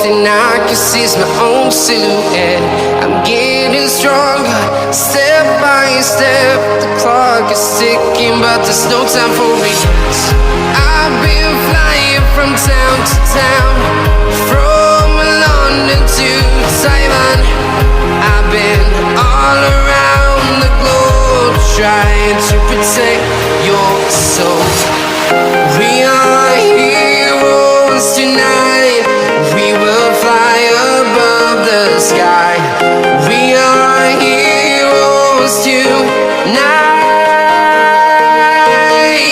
thing I can see is my own silhouette. I'm getting stronger, step by step. The clock is ticking, but there's no time for regrets. I've been flying from town to town, from London to Taiwan. I've been all around the globe, trying to protect your soul. We are heroes tonight. We will fly above the sky. We are heroes tonight.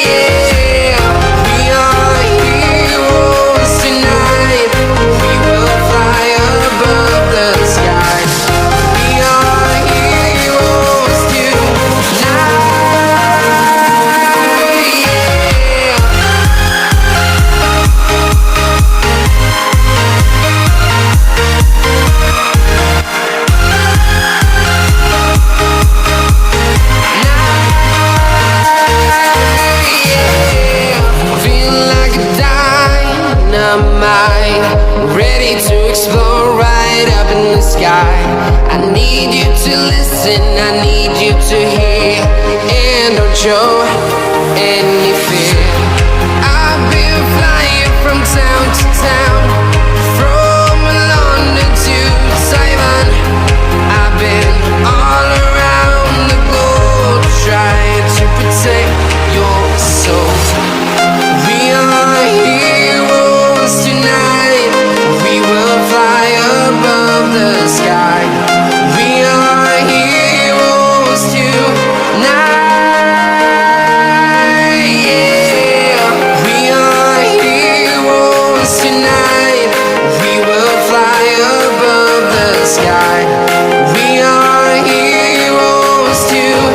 Yeah. We are heroes tonight. We will fly above the sky. We are heroes tonight. Ready to explore right up in the sky. I need you to listen, I need you to hear, and don't show any fear. I've been flying from town to town, from London to Taiwan. I've been all around the globe, trying to protect your soul. We are heroes tonight. We will fly above the sky. We are heroes tonight. Yeah. We are heroes tonight. We will fly above the sky. We are heroes tonight.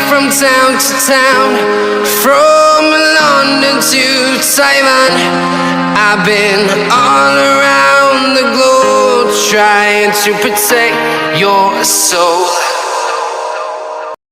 From town to town, from London to Taiwan. I've been all around the globe, trying to protect your soul.